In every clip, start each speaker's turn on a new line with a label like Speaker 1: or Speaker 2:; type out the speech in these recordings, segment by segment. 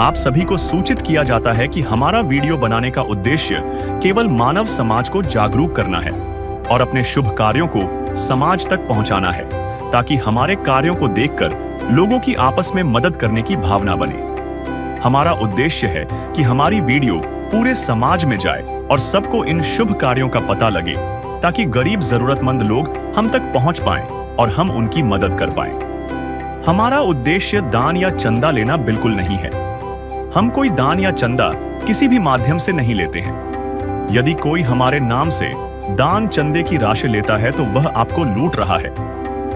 Speaker 1: आप सभी को सूचित किया जाता है कि हमारा वीडियो बनाने का उद्देश्य केवल मानव समाज को जागरूक करना है और अपने शुभ कार्यों को समाज तक पहुंचाना है, ताकि हमारे कार्यों को देखकर लोगों की आपस में मदद करने की भावना बने। हमारा उद्देश्य है कि हमारी वीडियो पूरे समाज में जाए और सबको इन शुभ कार्यों का पता लगे, ताकि गरीब जरूरतमंद लोग हम तक पहुंच पाएं और हम उनकी मदद कर पाएं। हमारा उद्देश्य दान या चंदा लेना बिल्कुल नहीं है। हम कोई दान या चंदा किसी भी माध्यम से नहीं लेते हैं। यदि कोई हमारे नाम से दान चंदे की राशि लेता है तो वह आपको लूट रहा है।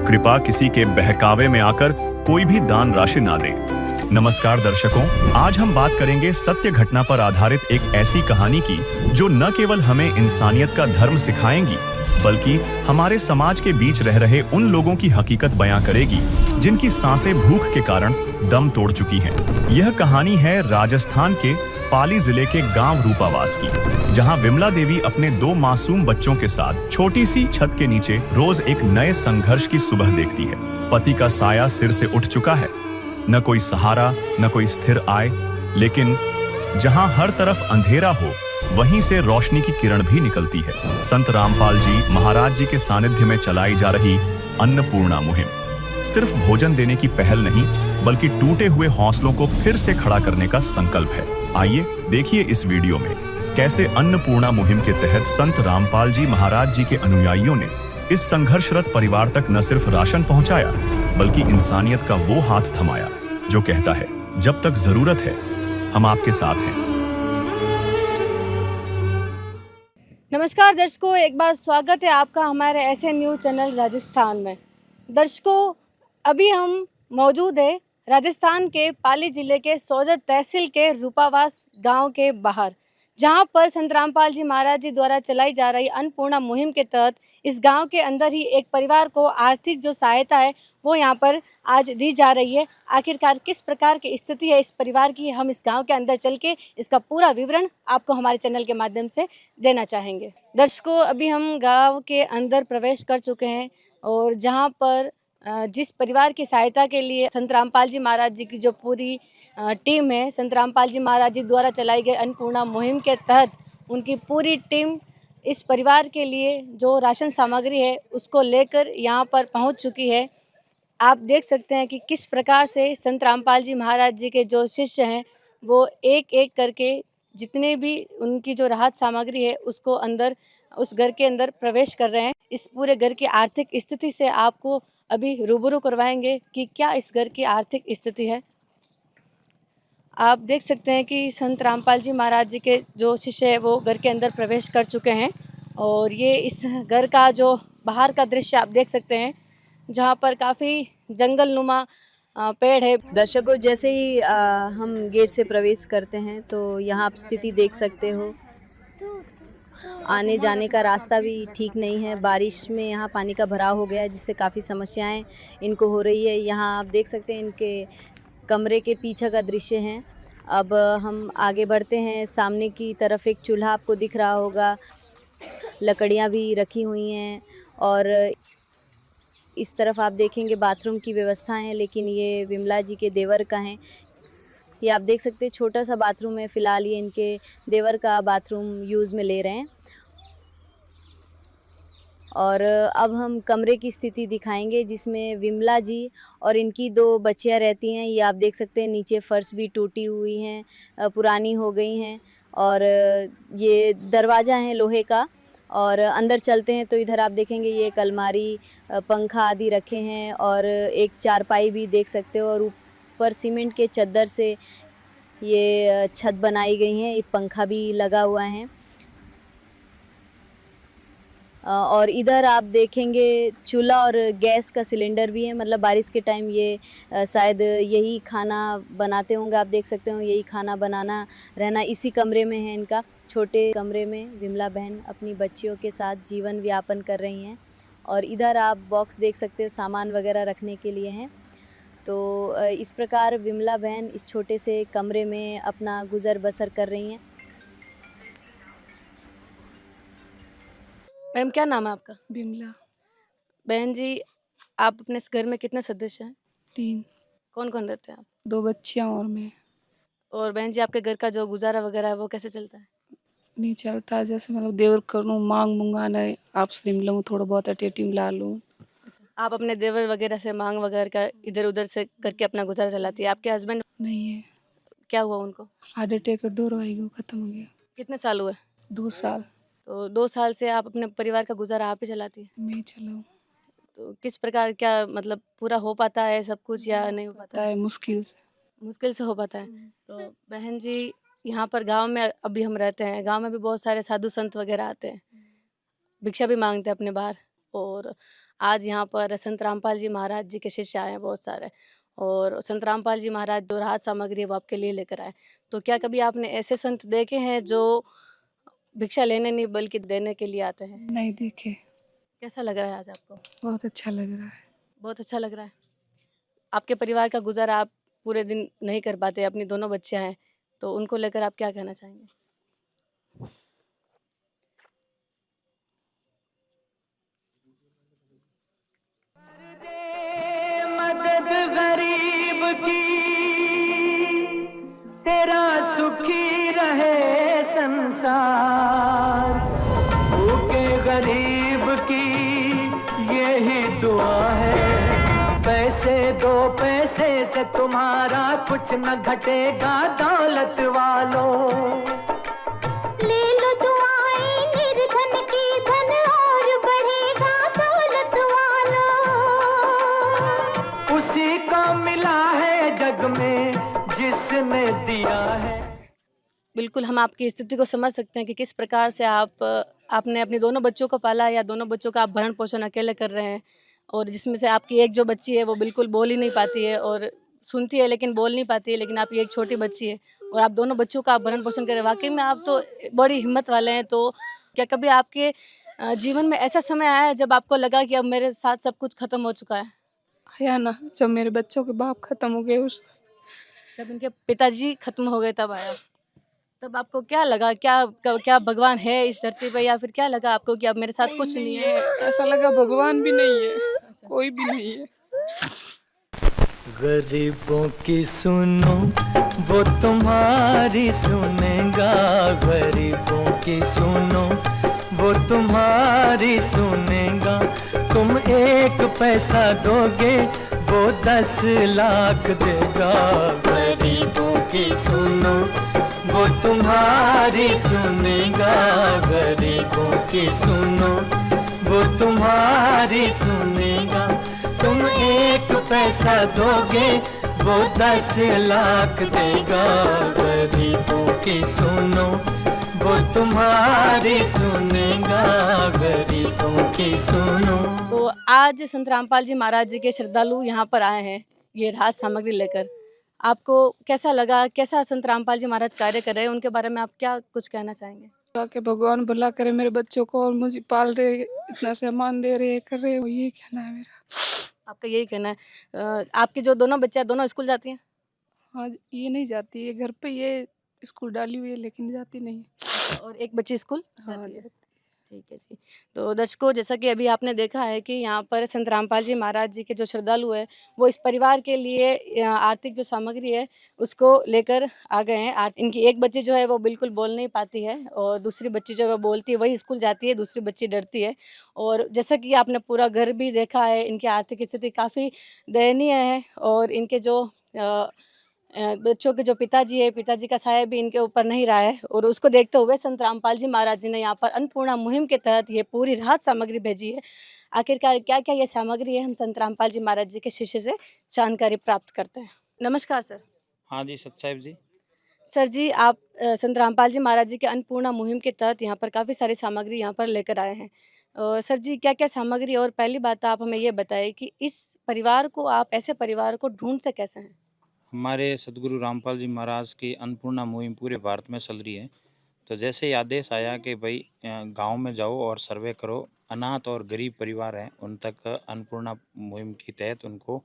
Speaker 1: कृपया किसी के बहकावे में आकर कोई भी दान राशि ना दें। नमस्कार दर्शकों, आज हम बात करेंगे सत्य घटना पर आधारित एक ऐसी कहानी की जो न केवल हमें इंसानियत का धर्म सिखाएंगी, बल्कि हमारे समाज के बीच रह रहे उन लोगों की हकीकत बयां करेगी जिनकी सांसें भूख के कारण दम तोड़ चुकी हैं। यह कहानी है राजस्थान के पाली जिले के गांव रूपावास की, जहां विमला देवी अपने 2 मासूम बच्चों के साथ छोटी सी छत के नीचे रोज एक नए संघर्ष की सुबह देखती है। पति का साया सिर से उठ चुका है, न कोई सहारा, न कोई स्थिर आय, लेकिन जहां हर तरफ अंधेरा हो, वहीं से रोशनी की किरण भी निकलती है। संत रामपाल जी महाराज जी के सानिध्य में चलाई जा रही अन्नपूर्णा मुहिम सिर्फ भोजन देने की पहल नहीं, बल्कि टूटे हुए हौसलों को फिर से खड़ा करने का संकल्प है। आइए देखिए इस वीडियो में कैसे अन्नपूर्णा मुहिम के तहत संत रामपाल जी महाराज जी के अनुयायियों ने इस संघर्षरत परिवार तक न सिर्फ राशन पहुंचाया, बल्कि इंसानियत का वो हाथ थमाया जो कहता है, जब तक जरूरत है हम आपके साथ हैं।
Speaker 2: नमस्कार दर्शकों, एक बार स्वागत है आपका हमारे ऐसे न्यूज़ चैनल राजस्थान में। दर्शकों, अभी हम मौजूद है राजस्थान के पाली जिले के सोजत तहसील के रूपावास गांव के बाहर, जहां पर संत रामपाल जी महाराज जी द्वारा चलाई जा रही अन्नपूर्णा मुहिम के तहत इस गांव के अंदर ही एक परिवार को आर्थिक जो सहायता है वो यहां पर आज दी जा रही है। आखिरकार किस प्रकार की स्थिति है इस परिवार की, हम इस गांव के अंदर चल के इसका पूरा विवरण आपको हमारे चैनल के माध्यम से देना चाहेंगे। दर्शकों, अभी हम गाँव के अंदर प्रवेश कर चुके हैं और जहाँ पर जिस परिवार की सहायता के लिए संत रामपाल जी महाराज जी की जो पूरी टीम है, संत रामपाल जी महाराज जी द्वारा चलाई गई अन्नपूर्णा मुहिम के तहत उनकी पूरी टीम इस परिवार के लिए जो राशन सामग्री है उसको लेकर यहाँ पर पहुँच चुकी है। आप देख सकते हैं कि किस प्रकार से संत रामपाल जी महाराज जी के जो शिष्य हैं वो एक एक करके जितने भी उनकी जो राहत सामग्री है उसको अंदर उस घर के अंदर प्रवेश कर रहे हैं। इस पूरे घर की आर्थिक स्थिति से आपको अभी रूबरू करवाएंगे कि क्या इस घर की आर्थिक स्थिति है। आप देख सकते हैं कि संत रामपाल जी महाराज जी के जो शिष्य है वो घर के अंदर प्रवेश कर चुके हैं और ये इस घर का जो बाहर का दृश्य आप देख सकते हैं, जहाँ पर काफ़ी जंगल नुमा पेड़ है।
Speaker 3: दर्शकों, जैसे ही हम गेट से प्रवेश करते हैं तो यहाँ आप स्थिति देख सकते हो। आने जाने का रास्ता भी ठीक नहीं है। बारिश में यहाँ पानी का भराव हो गया है, जिससे काफ़ी समस्याएं इनको हो रही है। यहाँ आप देख सकते हैं इनके कमरे के पीछे का दृश्य है। अब हम आगे बढ़ते हैं। सामने की तरफ एक चूल्हा आपको दिख रहा होगा, लकड़ियाँ भी रखी हुई हैं और इस तरफ आप देखेंगे बाथरूम की व्यवस्था है, लेकिन ये विमला जी के देवर का है। ये आप देख सकते हैं छोटा सा बाथरूम है। फ़िलहाल ये इनके देवर का बाथरूम यूज़ में ले रहे हैं। और अब हम कमरे की स्थिति दिखाएंगे जिसमें विमला जी और इनकी 2 बच्चियां रहती हैं। ये आप देख सकते हैं नीचे फर्श भी टूटी हुई हैं, पुरानी हो गई हैं और ये दरवाज़ा है लोहे का। और अंदर चलते हैं तो इधर आप देखेंगे ये एक अलमारी, पंखा आदि रखे हैं और एक चारपाई भी देख सकते हो और ऊपर सीमेंट के चद्दर से ये छत बनाई गई है। एक पंखा भी लगा हुआ है और इधर आप देखेंगे चूल्हा और गैस का सिलेंडर भी है। मतलब बारिश के टाइम ये शायद यही खाना बनाते होंगे। आप देख सकते हो यही खाना बनाना रहना इसी कमरे में है इनका। छोटे कमरे में विमला बहन अपनी बच्चियों के साथ जीवन व्यापन कर रही हैं। और इधर आप बॉक्स देख सकते हो, सामान वगैरह रखने के लिए हैं। तो इस प्रकार विमला बहन इस छोटे से कमरे में अपना गुजर बसर कर रही हैं।
Speaker 2: मैम, क्या नाम है आपका?
Speaker 4: बिमला।
Speaker 2: बहन जी, आप अपने इस घर में कितने सदस्य हैं?
Speaker 4: 3।
Speaker 2: कौन कौन रहते हैं आप?
Speaker 4: 2 बच्चियां और मैं।
Speaker 2: और बहन जी आपके घर का जो गुजारा वगैरह है वो कैसे चलता है?
Speaker 4: नहीं चलता, जैसे मतलब देवर करूँ मांग मुंगाना आपसे मिलूँ थोड़ा बहुत अटेटी मिला लूँ।
Speaker 2: आप अपने देवर वगैरह से मांग वगैरह का इधर उधर से करके अपना गुजारा चलाती है। आपके हस्बैंड
Speaker 4: नहीं है,
Speaker 2: क्या हुआ उनको?
Speaker 4: हार्ट अटैक और दो वो खत्म हो गया।
Speaker 2: कितने साल हुए?
Speaker 4: 2 साल
Speaker 2: तो 2 साल से आप अपने परिवार का गुजारा आप ही चलाती है।
Speaker 4: मैं ही चलाऊँ।
Speaker 2: तो किस प्रकार क्या मतलब पूरा हो पाता है सब कुछ या नहीं हो पाता
Speaker 4: पता
Speaker 2: है?
Speaker 4: है मुश्किल से।
Speaker 2: मुश्किल से हो पाता है। तो बहन जी यहाँ पर गांव में अभी हम रहते हैं, गांव में भी बहुत सारे साधु संत वगैरह आते हैं, भिक्षा भी मांगते हैं अपने बाहर। और आज यहाँ पर संत रामपाल जी महाराज जी के शिष्य आए हैं बहुत सारे, और संत रामपाल जी महाराज जो राहत सामग्री है वो आपके लिए लेकर आए। तो क्या कभी आपने ऐसे संत देखे हैं जो भिक्षा लेने नहीं बल्कि देने के लिए आते हैं?
Speaker 4: नहीं देखे,
Speaker 2: कैसा लग रहा है आज आपको?
Speaker 4: बहुत अच्छा लग रहा है।
Speaker 2: बहुत अच्छा लग रहा है। आपके परिवार का गुजारा आप पूरे दिन नहीं कर पाते, अपनी दोनों बच्चियां हैं, तो उनको लेकर आप क्या कहना चाहेंगे?
Speaker 5: मदद गरीब की, तेरा सुखी रहे संसार। भूखे गरीब की यही दुआ है, पैसे दो पैसे से तुम्हारा कुछ न घटेगा दौलत वालों। ले लो दुआएं निर्धन की, धन और बढ़ेगा दौलत वालों। उसी को मिला है जग में जिसने दिया है।
Speaker 2: बिल्कुल हम आपकी स्थिति को समझ सकते हैं कि किस प्रकार से आपने अपने दोनों बच्चों को पाला, या दोनों बच्चों का आप भरण पोषण अकेले कर रहे हैं, और जिसमें से आपकी एक जो बच्ची है वो बिल्कुल बोल ही नहीं पाती है, और सुनती है लेकिन बोल नहीं पाती है, लेकिन आपकी एक छोटी बच्ची है और आप दोनों बच्चों का आप भरण पोषण कर रहे हैं। वाकई में आप तो बड़ी हिम्मत वाले हैं। तो क्या कभी आपके जीवन में ऐसा समय आया है जब आपको लगा कि अब मेरे साथ सब कुछ खत्म हो चुका है?
Speaker 4: आया ना, जब मेरे बच्चों के बाप खत्म हो गए उस
Speaker 2: जब इनके पिताजी खत्म हो गए तब आया? तब आपको क्या लगा, क्या भगवान है इस धरती पे, या फिर क्या लगा आपको कि अब मेरे साथ कुछ नहीं है?
Speaker 4: ऐसा लगा भगवान भी नहीं है, कोई भी नहीं है।
Speaker 5: गरीबों की सुनो वो तुम्हारी सुनेगा, गरीबों की सुनो वो तुम्हारी सुनेगा। तुम 1 पैसा दोगे वो 10 लाख देगा। गरीबों की सुनो वो तुम्हारी सुनेगा, गरीबों की सुनो वो तुम्हारी सुनेगा। तुम 1 पैसा दोगे वो 10 लाख देगा। गरीबों की सुनो वो तुम्हारी सुनेगा, गरीबों की सुनो।
Speaker 2: तो आज संत रामपाल जी महाराज जी के श्रद्धालु यहाँ पर आए हैं ये राहत सामग्री लेकर। आपको कैसा लगा, कैसा संत रामपाल जी महाराज कार्य कर रहे हैं, उनके बारे में आप क्या कुछ कहना चाहेंगे?
Speaker 4: कि भगवान भला करे मेरे बच्चों को, और मुझे पाल रहे, इतना सामान दे रहे, कर रहे, ये कहना है मेरा।
Speaker 2: आपका यही कहना है? आपकी जो दोनों बच्चे हैं दोनों स्कूल जाती हैं?
Speaker 4: हाँ, ये नहीं जाती है, घर पे ये स्कूल डाली हुई है लेकिन जाती नहीं है।
Speaker 2: और एक बच्ची स्कूल
Speaker 4: हाँ
Speaker 2: जाती है?
Speaker 4: जी।
Speaker 2: ठीक है जी। तो दर्शकों, जैसा कि अभी आपने देखा है कि यहाँ पर संत रामपाल जी महाराज जी के जो श्रद्धालु हैं वो इस परिवार के लिए आर्थिक जो सामग्री है उसको लेकर आ गए हैं। इनकी एक बच्ची जो है वो बिल्कुल बोल नहीं पाती है, और दूसरी बच्ची जो है वो बोलती है, वही स्कूल जाती है, दूसरी बच्ची डरती है। और जैसा कि आपने पूरा घर भी देखा है, इनकी आर्थिक स्थिति काफ़ी दयनीय है, और इनके जो बच्चों के जो पिताजी है, पिताजी का साया भी इनके ऊपर नहीं रहा है, और उसको देखते हुए संत रामपाल जी महाराज जी ने यहाँ पर अन्नपूर्णा मुहिम के तहत ये पूरी राहत सामग्री भेजी है। आखिरकार क्या क्या ये सामग्री है, हम संत रामपाल जी महाराज जी के शिष्य से जानकारी प्राप्त करते हैं। नमस्कार सर।
Speaker 6: हाँ जी, सत साहिब जी।
Speaker 2: सर जी, आप संत रामपाल जी महाराज जी के अन्नपूर्णा मुहिम के तहत यहाँ पर काफ़ी सारी सामग्री यहाँ पर लेकर आए हैं। सर जी, क्या क्या सामग्री, और पहली बात आप हमें ये बताइए कि इस परिवार को, आप ऐसे परिवार को ढूंढते कैसे हैं?
Speaker 6: हमारे सदगुरु रामपाल जी महाराज की अन्नपूर्णा मुहिम पूरे भारत में चल रही है। तो जैसे ही आदेश आया कि भाई गांव में जाओ और सर्वे करो, अनाथ और गरीब परिवार हैं उन तक अन्नपूर्णा मुहिम के तहत उनको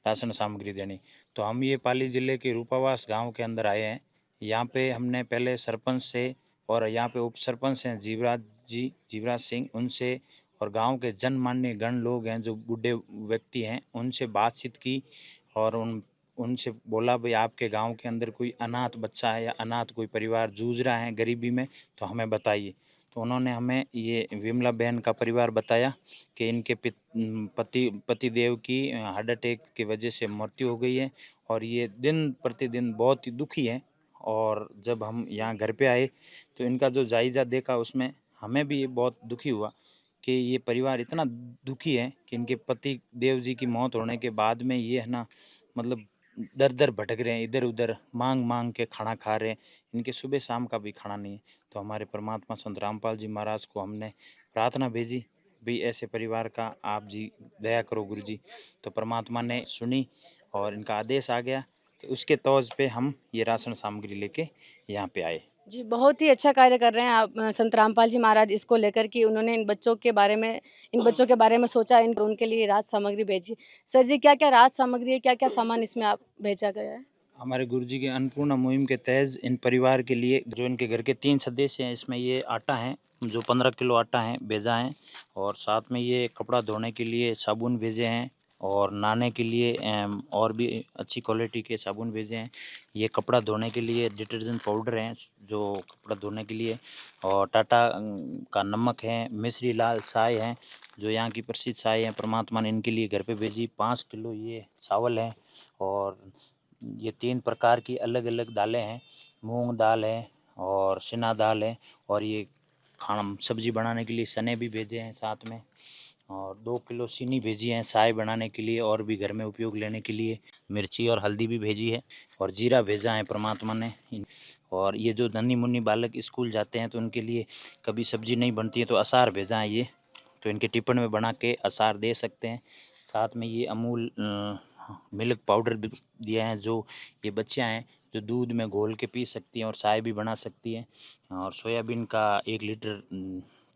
Speaker 6: राशन सामग्री देनी। तो हम ये पाली जिले के रूपावास गांव के अंदर आए हैं। यहाँ पे हमने पहले सरपंच से, और यहाँ पे उप सरपंच हैं जीवराज सिंह, उनसे, और गांव के जनमान्य गण लोग हैं जो बूढ़े व्यक्ति हैं, उनसे बातचीत की, और उनसे बोला भाई आपके गांव के अंदर कोई अनाथ बच्चा है या अनाथ कोई परिवार जूझ रहा है गरीबी में तो हमें बताइए। तो उन्होंने हमें ये विमला बहन का परिवार बताया कि इनके पतिदेव की हार्ट अटैक की वजह से मृत्यु हो गई है और ये दिन प्रतिदिन बहुत ही दुखी है। और जब हम यहाँ घर पे आए तो इनका जो जायज़ा देखा उसमें हमें भी ये बहुत दुखी हुआ कि ये परिवार इतना दुखी है कि इनके पति देव जी की मौत होने के बाद में ये है ना, मतलब दर दर भटक रहे हैं, इधर उधर मांग मांग के खाना खा रहे हैं। इनके सुबह शाम का भी खाना नहीं है। तो हमारे परमात्मा संत रामपाल जी महाराज को हमने प्रार्थना भेजी, भी ऐसे परिवार का आप जी दया करो गुरु जी। तो परमात्मा ने सुनी और इनका आदेश आ गया। तो उसके तौर पे हम ये राशन सामग्री लेके यहाँ पे आए।
Speaker 2: जी, बहुत ही अच्छा कार्य कर रहे हैं आप संत रामपाल जी महाराज इसको लेकर कि उन्होंने इन बच्चों के बारे में सोचा, इन उनके लिए राहत सामग्री भेजी। सर जी, क्या-क्या राहत सामग्री है, क्या-क्या सामान इसमें आप भेजा गया है?
Speaker 6: हमारे गुरुजी के अन्नपूर्णा मुहिम के तहत इन परिवार के लिए जो इनके घर के 3 सदस्य हैं, इसमें ये आटा है जो 15 किलो आटा है भेजा है और साथ में ये कपड़ा धोने के लिए साबुन भेजे हैं और नहाने के लिए और भी अच्छी क्वालिटी के साबुन भेजे हैं। ये कपड़ा धोने के लिए डिटर्जेंट पाउडर हैं जो कपड़ा धोने के लिए, और टाटा का नमक है, मिश्री लाल चाय है जो यहाँ की प्रसिद्ध चाय है। परमात्मा ने इनके लिए घर पे भेजी। 5 किलो ये चावल है और ये 3 प्रकार की अलग अलग दालें हैं, मूंग दाल है और चना दाल है, और ये खाना सब्जी बनाने के लिए चने भी भेजे हैं साथ में, और 2 किलो चीनी भेजी है चाय बनाने के लिए और भी घर में उपयोग लेने के लिए। मिर्ची और हल्दी भी भेजी है और जीरा भेजा है परमात्मा ने। और ये जो नन्ही मुन्नी बालक स्कूल जाते हैं तो उनके लिए कभी सब्जी नहीं बनती है तो अचार भेजा है ये, तो इनके टिफ़िन में बना के अचार दे सकते हैं। साथ में ये अमूल मिल्क पाउडर भी दिया है जो ये बच्चियाँ हैं जो दूध में घोल के पी सकती हैं और चाय भी बना सकती हैं। और सोयाबीन का 1 लीटर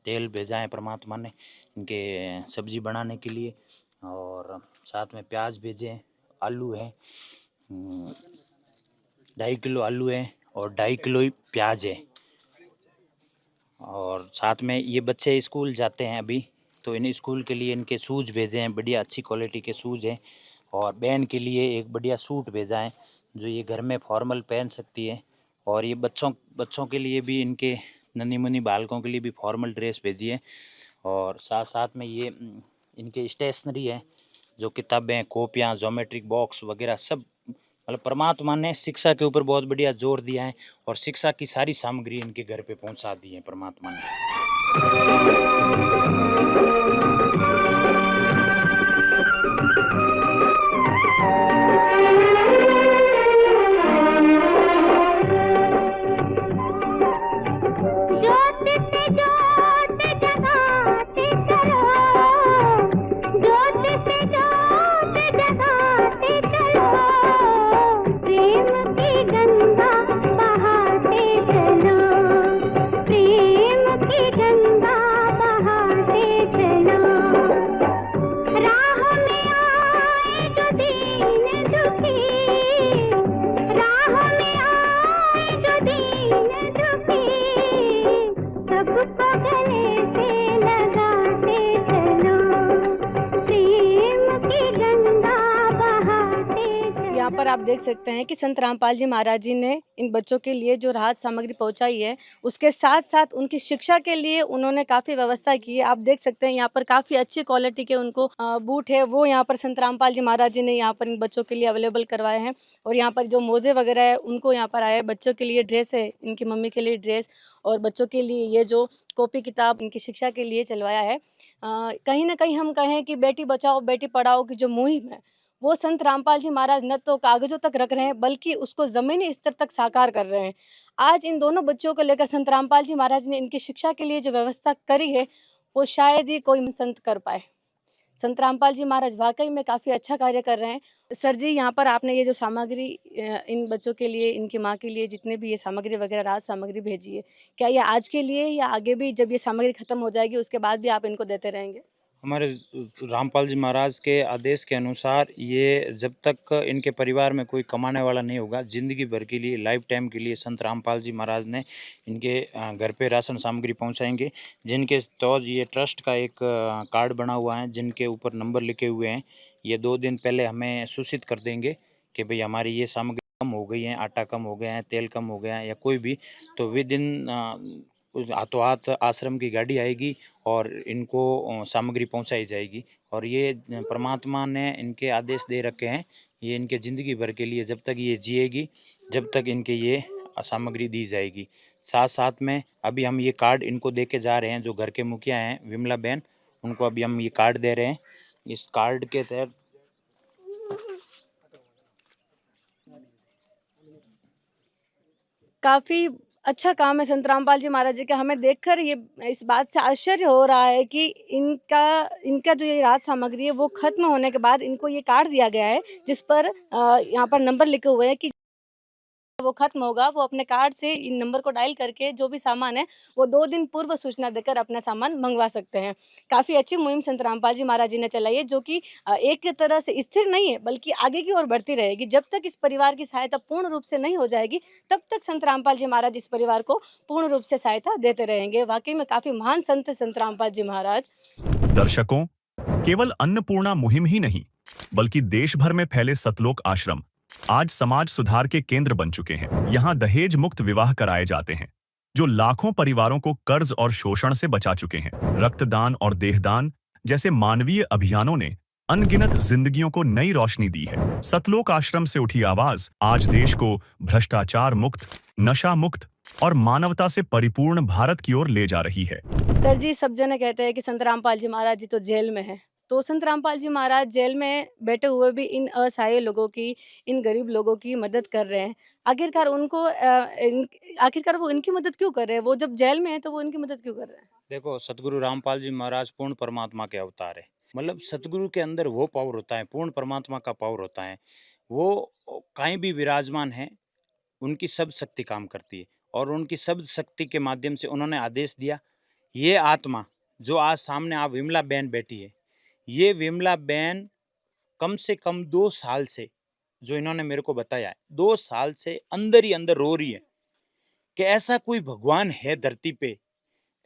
Speaker 6: तेल भेजा है परमात्मा ने इनके सब्जी बनाने के लिए, और साथ में प्याज भेजे हैं, आलू है 2.5 किलो आलू है और 2.5 किलो ही प्याज है। और साथ में ये बच्चे स्कूल जाते हैं अभी तो इन स्कूल के लिए इनके शूज़ भेजे हैं, बढ़िया अच्छी क्वालिटी के शूज़ हैं। और बहन के लिए एक बढ़िया सूट भेजा है जो ये घर में फॉर्मल पहन सकती है। और ये बच्चों के लिए भी, इनके नन्ही मुन्नी बालकों के लिए भी फॉर्मल ड्रेस भेजी है। और साथ साथ में ये इनके स्टेशनरी है जो किताबें, कॉपियाँ, ज्योमेट्रिक बॉक्स वगैरह सब, मतलब परमात्मा ने शिक्षा के ऊपर बहुत बढ़िया जोर दिया है और शिक्षा की सारी सामग्री इनके घर पे पहुंचा दी है परमात्मा ने।
Speaker 2: यहाँ पर आप देख सकते हैं कि संत रामपाल जी महाराज जी ने इन बच्चों के लिए जो राहत सामग्री पहुंचाई है, उसके साथ साथ उनकी शिक्षा के लिए उन्होंने काफ़ी व्यवस्था की है। आप देख सकते हैं यहाँ पर काफ़ी अच्छी क्वालिटी के उनको बूट है, वो यहाँ पर संत रामपाल जी महाराज जी ने यहाँ पर इन बच्चों के लिए अवेलेबल करवाए हैं। और यहाँ पर जो मोजे वगैरह है उनको यहाँ पर आए, बच्चों के लिए ड्रेस है, इनकी मम्मी के लिए ड्रेस, और बच्चों के लिए ये जो कॉपी किताब इनकी शिक्षा के लिए चलवाया है। कहीं ना कहीं हम कहें कि बेटी बचाओ बेटी पढ़ाओ की जो मुहिम है वो संत रामपाल जी महाराज न तो कागजों तक रख रहे हैं बल्कि उसको ज़मीनी स्तर तक साकार कर रहे हैं। आज इन दोनों बच्चों को लेकर संत रामपाल जी महाराज ने इनकी शिक्षा के लिए जो व्यवस्था करी है वो शायद ही कोई संत कर पाए। संत रामपाल जी महाराज वाकई में काफ़ी अच्छा कार्य कर रहे हैं। सर जी, यहाँ पर आपने ये जो सामग्री इन बच्चों के लिए, इनकी माँ के लिए जितने भी ये सामग्री वगैरह राहत सामग्री भेजी है, क्या ये आज के लिए या आगे भी जब ये सामग्री खत्म हो जाएगी उसके बाद भी आप इनको देते रहेंगे?
Speaker 6: हमारे रामपाल जी महाराज के आदेश के अनुसार ये जब तक इनके परिवार में कोई कमाने वाला नहीं होगा, ज़िंदगी भर के लिए, लाइफ टाइम के लिए संत रामपाल जी महाराज ने इनके घर पे राशन सामग्री पहुंचाएंगे। जिनके तौर ये ट्रस्ट का एक कार्ड बना हुआ है जिनके ऊपर नंबर लिखे हुए हैं, ये 2 दिन पहले हमें सूचित कर देंगे कि भाई हमारी ये सामग्री कम हो गई है, आटा कम हो गया है, तेल कम हो गया है या कोई भी, तो विद इन हाथों हाथ आश्रम की गाड़ी आएगी और इनको सामग्री पहुंचाई जाएगी। और ये परमात्मा ने इनके आदेश दे रखे हैं, ये इनके ज़िंदगी भर के लिए, जब तक ये जिएगी जब तक इनके ये सामग्री दी जाएगी। साथ साथ में अभी हम ये कार्ड इनको दे के जा रहे हैं, जो घर के मुखिया हैं विमला बहन, उनको अभी हम ये कार्ड दे रहे हैं। इस कार्ड के तहत
Speaker 2: काफ़ी अच्छा काम है संत रामपाल जी महाराज जी का। हमें देखकर ये इस बात से आश्चर्य हो रहा है कि इनका जो ये राज सामग्री है वो खत्म होने के बाद इनको ये कार्ड दिया गया है, जिस पर यहाँ पर नंबर लिखे हुए हैं कि वो खत्म होगा वो अपने कार्ड से इन नंबर को डायल करके जो भी सामान है वो 2 दिन पूर्व सूचना देकर अपना सामान मंगवा सकते हैं। काफ़ी अच्छी मुहिम संत रामपाल जी महाराज जी ने चलाई है, जो कि एक तरह से स्थिर नहीं है बल्कि आगे की ओर बढ़ती रहेगी। जब तक इस परिवार की सहायता पूर्ण रूप से नहीं हो जाएगी तब तक संत रामपाल जी महाराज इस परिवार को पूर्ण रूप से सहायता देते रहेंगे। वाकई में काफ़ी महान संत रामपाल जी महाराज।
Speaker 1: दर्शकों, केवल अन्नपूर्णा मुहिम ही नहीं बल्कि देश भर में फैले सतलोक आश्रम आज समाज सुधार के केंद्र बन चुके हैं। यहाँ दहेज मुक्त विवाह कराए जाते हैं, जो लाखों परिवारों को कर्ज और शोषण से बचा चुके हैं। रक्तदान और देहदान जैसे मानवीय अभियानों ने अनगिनत जिंदगियों को नई रोशनी दी है। सतलोक आश्रम से उठी आवाज आज देश को भ्रष्टाचार मुक्त, नशा मुक्त और मानवता से परिपूर्ण भारत की ओर ले जा रही है।
Speaker 2: सर जी, सब जने कहते हैं कि संत रामपाल जी महाराज जी तो जेल में है, तो संत रामपाल जी महाराज जेल में बैठे हुए भी इन असहाय लोगों की, इन गरीब लोगों की मदद कर रहे हैं। आखिरकार वो इनकी मदद क्यों कर रहे हैं? वो जब जेल में है तो वो इनकी मदद क्यों कर रहे हैं?
Speaker 6: देखो, सतगुरु रामपाल जी महाराज पूर्ण परमात्मा के अवतार है। मतलब सतगुरु के अंदर वो पावर होता है, पूर्ण परमात्मा का पावर होता है। वो कहीं भी विराजमान है, उनकी सब शक्ति काम करती है और उनकी सब शक्ति के माध्यम से उन्होंने आदेश दिया। ये आत्मा जो आज सामने आप विमला बहन बैठी है, ये विमला बहन कम से कम 2 साल से, जो इन्होंने मेरे को बताया है, 2 साल से अंदर ही अंदर रो रही है कि ऐसा कोई भगवान है धरती पे,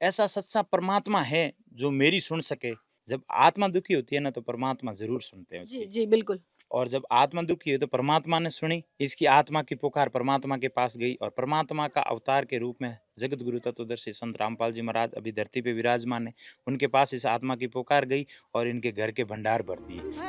Speaker 6: ऐसा सच्चा परमात्मा है जो मेरी सुन सके। जब आत्मा दुखी होती है ना तो परमात्मा जरूर सुनते हैं
Speaker 2: जी
Speaker 6: उसकी।
Speaker 2: जी बिल्कुल।
Speaker 6: और जब आत्मा दुखी है तो परमात्मा ने सुनी, इसकी आत्मा की पुकार परमात्मा के पास गई और परमात्मा का अवतार के रूप में जगत गुरु तत्वदर्शी संत रामपाल जी महाराज अभी धरती पे विराजमान है। उनके पास इस आत्मा की पुकार गई और इनके घर के भंडार भर दिए।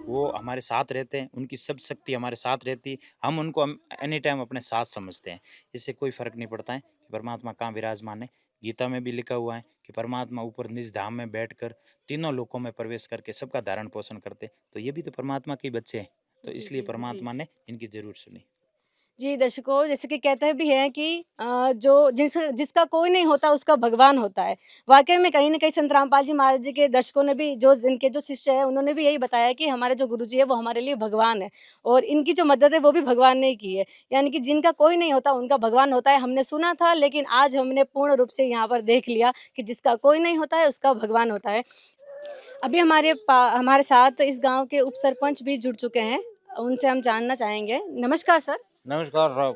Speaker 6: वो हमारे साथ रहते हैं, उनकी सब शक्ति हमारे साथ रहती है। हम उनको एनी टाइम अपने साथ समझते हैं। इससे कोई फर्क नहीं पड़ता है कि परमात्मा कहाँ विराजमान है। गीता में भी लिखा हुआ है कि परमात्मा ऊपर निज धाम में बैठकर तीनों लोकों में प्रवेश करके सबका धारण पोषण करते। तो ये भी तो परमात्मा के बच्चे हैं, तो इसलिए परमात्मा ने इनकी जरूर सुनी।
Speaker 2: जी दर्शकों, जैसे कि कहते भी हैं कि जिसका कोई नहीं होता उसका भगवान होता है। वाकई में कहीं न कहीं संत रामपाल जी महाराज जी के दर्शकों ने भी, जो जिनके जो शिष्य हैं, उन्होंने भी यही बताया कि हमारे जो गुरुजी है वो हमारे लिए भगवान है और इनकी जो मदद है वो भी भगवान ने की है। यानी कि जिनका कोई नहीं होता उनका भगवान होता है। हमने सुना था, लेकिन आज हमने पूर्ण रूप से यहाँ पर देख लिया कि जिसका कोई नहीं होता है उसका भगवान होता है। अभी हमारे साथ इस गाँव के उप सरपंच भी जुड़ चुके हैं, उनसे हम जानना चाहेंगे। नमस्कार सर।
Speaker 7: नमस्कार साहब।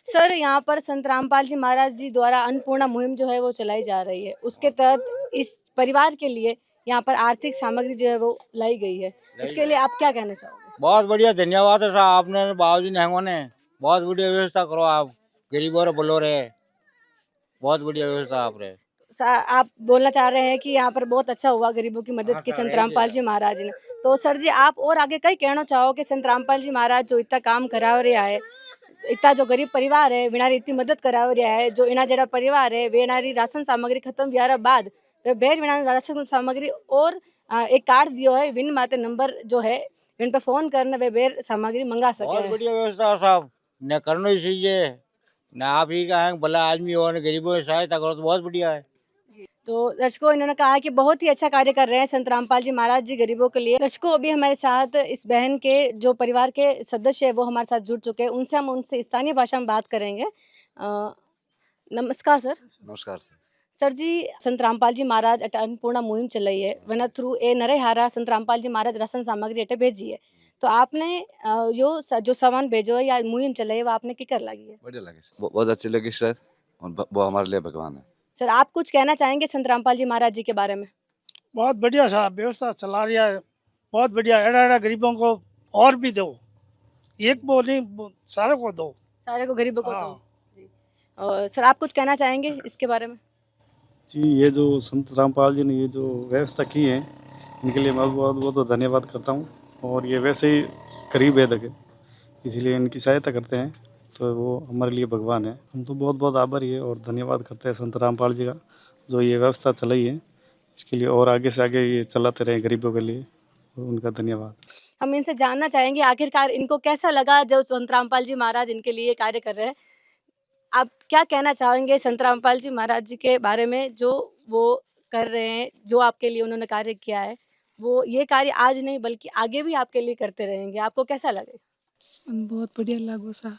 Speaker 2: सर, यहाँ पर संत रामपाल जी महाराज जी द्वारा अन्नपूर्णा मुहिम जो है वो चलाई जा रही है। उसके तहत इस परिवार के लिए यहाँ पर आर्थिक सामग्री जो है वो लाई गई है। उसके लिए आप क्या कहना चाहोगे?
Speaker 7: बहुत बढ़िया, धन्यवाद है साहब आपने, बाबूजी नेहंगों ने बहुत बढ़िया व्यवस्था करो। आप गरीबों रे बोलो रे, बहुत बढ़िया व्यवस्था आप रे।
Speaker 2: आप बोलना चाह रहे हैं कि यहाँ पर बहुत अच्छा हुआ, गरीबों की मदद की संत रामपाल जी महाराज ने। तो सर जी, आप और आगे कई कहना चाहो कि संत रामपाल जी महाराज जो इतना काम करा रहा है, इतना जो गरीब परिवार है विनारी इतनी मदद करा रहा है, जो इना जड़ा परिवार है वेनारी राशन सामग्री खत्म व्यारा बाद वे बेर विना राशन सामग्री और एक कार्ड दियो है, विन माते नंबर जो है विन पे फोन करने वे बेर सामग्री मंगा सके।
Speaker 7: बहुत बढ़िया व्यवस्था साहब ने करना ही चाहिए। न आप ही का भला आदमी हो, गरीबों की सहायता करो तो बहुत बढ़िया है।
Speaker 2: तो दर्शकों, इन्होंने कहा कि बहुत ही अच्छा कार्य कर रहे हैं संत रामपाल जी महाराज जी गरीबों के लिए। दर्शकों, अभी हमारे साथ इस बहन के जो परिवार के सदस्य है वो हमारे साथ जुड़ चुके हैं। उनसे हम उनसे स्थानीय भाषा में बात करेंगे। नमस्कार सर।
Speaker 8: नमस्कार सर।
Speaker 2: सर जी, संत रामपाल जी महाराज अट अन्नपूर्णा मुहिम चल रही है वना थ्रू ए नरे हारा संत रामपाल जी महाराज राशन सामग्री अटे भेजी है। तो आपने जो सामान भेजो है या मुहिम चल रही है वो आपने की कर लगी है?
Speaker 8: बढ़िया लगे सर, बहुत अच्छी लगी सर, और वो हमारे लिए भगवान है।
Speaker 2: सर, आप कुछ कहना चाहेंगे संत रामपाल जी महाराज जी के बारे में?
Speaker 9: बहुत बढ़िया साहब व्यवस्था चला रहा है, बहुत बढ़िया। एड़ा गरीबों को और भी दो, एक वो नहीं, सारे को दो,
Speaker 2: सारे को गरीबों को
Speaker 9: हाँ।
Speaker 2: दो। और सर, आप कुछ कहना चाहेंगे इसके बारे में?
Speaker 10: जी, ये जो संत रामपाल जी ने ये जो व्यवस्था की है इनके लिए मैं बहुत बहुत धन्यवाद करता हूँ। और ये वैसे ही करीब है लगे, इसीलिए इनकी सहायता करते हैं, तो वो हमारे लिए भगवान है। हम तो बहुत बहुत आभारी है और धन्यवाद करते हैं संत रामपाल जी का, जो ये व्यवस्था चलाई है इसके लिए, और आगे से आगे ये चलाते रहें गरीबों के लिए, उनका धन्यवाद।
Speaker 2: हम इनसे जानना चाहेंगे आखिरकार इनको कैसा लगा जो संत रामपाल जी महाराज इनके लिए कार्य कर रहे हैं। आप क्या कहना चाहेंगे संत रामपाल जी महाराज जी के बारे में, जो वो कर रहे हैं, जो आपके लिए उन्होंने कार्य किया है, वो ये कार्य आज नहीं बल्कि आगे भी आपके लिए करते रहेंगे? आपको कैसा लगे?
Speaker 4: बहुत बढ़िया लागो सा,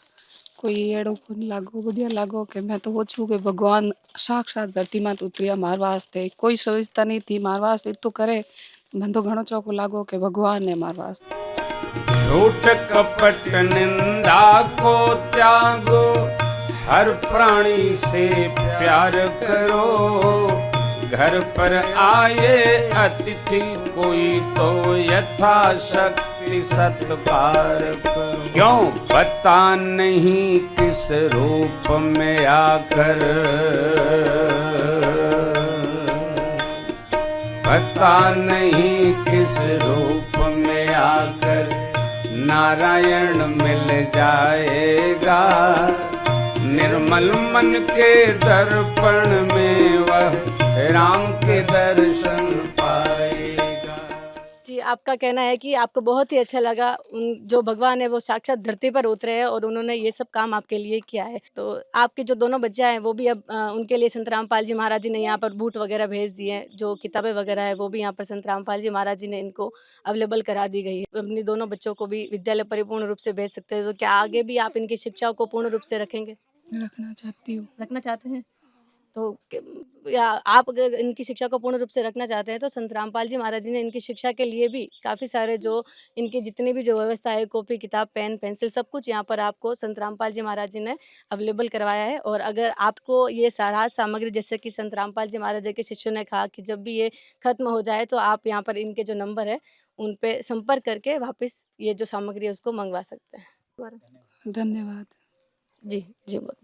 Speaker 4: कोई एड़ो को लागो, बढ़िया लागो कि मैं तो वो छू के भगवान साक्षात धरती मात उतरिया मार वास्ते। कोई सोचता नहीं थी मार वास्ते तो करे, मैं तो घणो चौको लागो कि भगवान है मार वास्ते।
Speaker 11: झूठ कपट निंदा को त्यागो, हर प्राणी से प्यार करो। घर पर आए अतिथि कोई तो यथाशक्ति सत्कार करो। क्यों पता नहीं किस रूप में आकर, पता नहीं किस रूप में आकर नारायण मिल जाएगा। निर्मल मन के दर्पण में वह राम के दर्शन पाएगा।
Speaker 2: जी, आपका कहना है कि आपको बहुत ही अच्छा लगा, जो भगवान है वो साक्षात धरती पर उतरे हैं और उन्होंने ये सब काम आपके लिए किया है। तो आपके जो दोनों बच्चे हैं वो भी अब उनके लिए संत रामपाल जी महाराज जी ने यहाँ पर बूट वगैरह भेज दिए हैं, जो किताबें वगैरह है वो भी यहाँ पर संत रामपाल जी महाराज जी ने इनको अवेलेबल करा दी गई है। अपनी दोनों बच्चों को भी विद्यालय परिपूर्ण रूप से भेज सकते हैं। तो क्या आगे भी आप इनकी शिक्षा को पूर्ण रूप से रखेंगे?
Speaker 4: रखना चाहती हूँ।
Speaker 2: रखना चाहते हैं? तो या आप अगर इनकी शिक्षा को पूर्ण रूप से रखना चाहते हैं तो संत रामपाल जी महाराज जी ने इनकी शिक्षा के लिए भी काफ़ी सारे जो इनकी जितनी भी जो व्यवस्था है, कॉपी किताब पेन पेंसिल सब कुछ यहाँ पर आपको संत रामपाल जी महाराज जी ने अवेलेबल करवाया है। और अगर आपको ये सारा सामग्री, जैसे कि संत रामपाल जी महाराज जी के शिष्यों ने कहा कि जब भी ये खत्म हो जाए तो आप यहाँ पर इनके जो नंबर है उन पे संपर्क करके वापस ये जो सामग्री है उसको मंगवा सकते हैं।
Speaker 4: धन्यवाद।
Speaker 2: जी जी, बहुत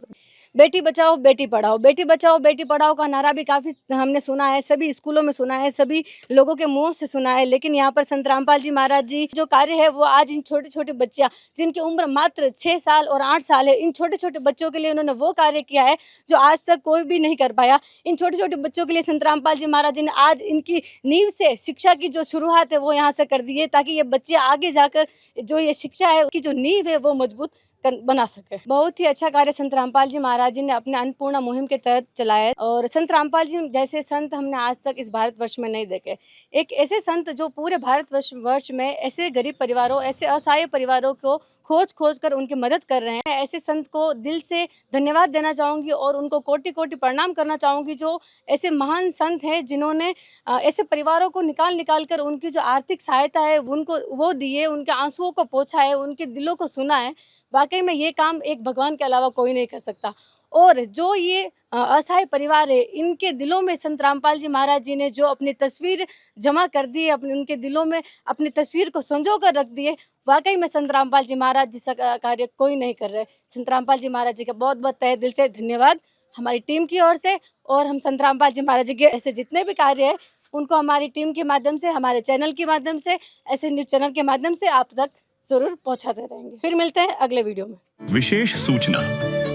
Speaker 2: बेटी बचाओ बेटी पढ़ाओ, बेटी बचाओ बेटी पढ़ाओ का नारा भी काफ़ी हमने सुना है, सभी स्कूलों में सुना है, सभी लोगों के मुंह से सुना है। लेकिन यहाँ पर संत रामपाल जी महाराज जी जो कार्य है वो आज इन छोटे छोटे बच्चियाँ जिनकी उम्र मात्र 6 साल और 8 साल है, इन छोटे छोटे बच्चों के लिए उन्होंने वो कार्य किया है जो आज तक कोई भी नहीं कर पाया। इन छोटे छोटे बच्चों के लिए संत रामपाल जी महाराज जी ने आज इनकी नींव से शिक्षा की जो शुरुआत है वो यहाँ से कर दी है, ताकि ये बच्चे आगे जाकर जो ये शिक्षा है उसकी जो नींव है वो मजबूत बना सके। बहुत ही अच्छा कार्य संत रामपाल जी महाराज जी ने अपने अन्नपूर्णा मुहिम के तहत चलाया है। और संत रामपाल जी जैसे संत हमने आज तक इस भारतवर्ष में नहीं देखे। एक ऐसे संत जो पूरे भारतवर्ष में ऐसे गरीब परिवारों, ऐसे असहाय परिवारों को खोज कर उनकी मदद कर रहे हैं। ऐसे संत को दिल से धन्यवाद देना चाहूँगी और उनको कोटि कोटि प्रणाम करना चाहूँगी, जो ऐसे महान संत हैं जिन्होंने ऐसे परिवारों को निकाल कर उनकी जो आर्थिक सहायता है उनको वो दी है, उनके आंसुओं को पोंछा है, उनके दिलों को सुना है। वाकई में ये काम एक भगवान के अलावा कोई नहीं कर सकता। और जो ये असहाय परिवार है, इनके दिलों में संत रामपाल जी महाराज जी ने जो अपनी तस्वीर जमा कर दी है, उनके दिलों में अपनी तस्वीर को संजो कर रख दिए, वाकई में संत रामपाल जी महाराज जी का कार्य कोई नहीं कर रहे। संत रामपाल जी महाराज जी का बहुत बहुत तहे दिल से धन्यवाद हमारी टीम की ओर से। और हम संत रामपाल जी महाराज जी के ऐसे जितने भी कार्य हैं उनको हमारी टीम के माध्यम से, हमारे चैनल के माध्यम से, ऐसे न्यूज़ चैनल के माध्यम से आप तक जरूर पहुंचाते रहेंगे। फिर मिलते हैं अगले वीडियो में।
Speaker 1: विशेष सूचना,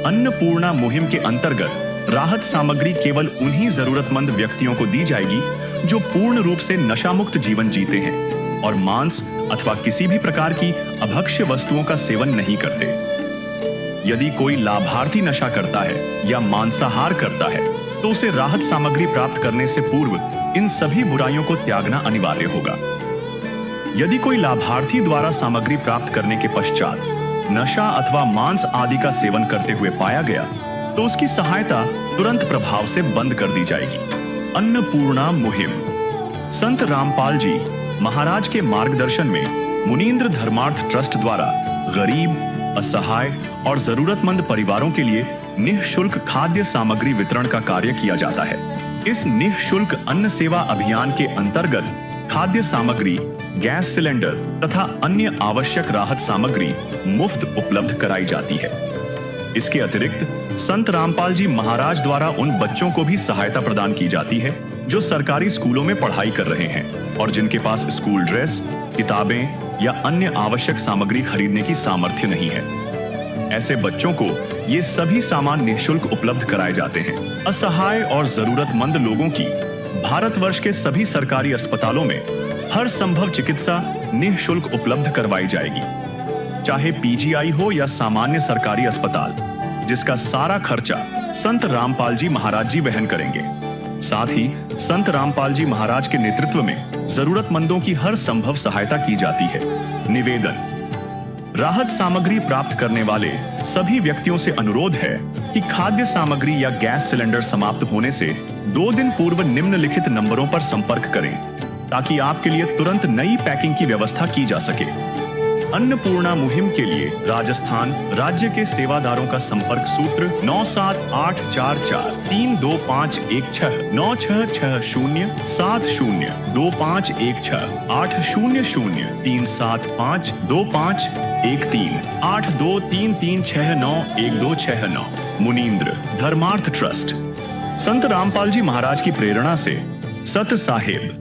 Speaker 1: अन्नपूर्णा मुहिम के अंतर्गत राहत सामग्री केवल उन्हीं जरूरतमंद व्यक्तियों को दी जाएगी जो पूर्ण रूप से नशा मुक्त जीवन जीते हैं और मांस अथवा किसी भी प्रकार की अभक्ष्य वस्तुओं का सेवन नहीं करते। यदि कोई लाभार्थी नशा करता है या मांसाहार करता है तो उसे राहत सामग्री प्राप्त करने से पूर्व इन सभी बुराइयों को त्यागना अनिवार्य होगा। यदि कोई लाभार्थी द्वारा सामग्री प्राप्त करने के पश्चात नशा अथवा मांस आदि का सेवन करते हुए पाया गया तो उसकी सहायता तुरंत प्रभाव से बंद कर दी जाएगी। अन्नपूर्णा मुहिम। संत रामपाल जी महाराज के मार्गदर्शन में मुनींद्र धर्मार्थ ट्रस्ट द्वारा गरीब, असहाय और जरूरतमंद परिवारों के लिए निःशुल्क खाद्य सामग्री वितरण का कार्य किया जाता है। इस निःशुल्क अन्न सेवा अभियान के अंतर्गत खाद्य सामग्री, गैस सिलेंडर तथा अन्य आवश्यक राहत सामग्री मुफ्त उपलब्ध कराई जाती है। इसके अतिरिक्त संत रामपाल जी महाराज द्वारा उन बच्चों को भी सहायता प्रदान की जाती है जो सरकारी स्कूलों में पढ़ाई कर रहे हैं और जिनके पास स्कूल ड्रेस, किताबें या अन्य आवश्यक सामग्री खरीदने की सामर्थ्य नहीं है। ऐसे बच्चों को ये सभी सामान निःशुल्क उपलब्ध कराए जाते हैं। असहाय और जरूरतमंद लोगों की भारतवर्ष के सभी सरकारी अस्पतालों में हर संभव चिकित्सा निःशुल्क उपलब्ध करवाई जाएगी, चाहे पीजीआई हो या सामान्य सरकारी अस्पताल, जिसका सारा खर्चा संत रामपाल जी महाराज जी वहन करेंगे। साथ ही संत रामपाल जी महाराज के नेतृत्व में जरूरतमंदों की हर संभव सहायता की जाती है। निवेदन। राहत सामग्री प्राप्त करने वाले सभी व्यक्तियों से अनुरोध है कि खाद्य सामग्री या गैस सिलेंडर समाप्त होने से 2 दिन पूर्व निम्नलिखित नंबरों पर संपर्क करें ताकि आपके लिए तुरंत नई पैकिंग की व्यवस्था की जा सके। अन्नपूर्णा मुहिम के लिए राजस्थान राज्य के सेवादारों का संपर्क सूत्र 97844 32516 9660 70 2516 800 375 2513 8233691269। मुनींद्र धर्मार्थ ट्रस्ट। संत रामपाल जी महाराज की प्रेरणा से सत साहिब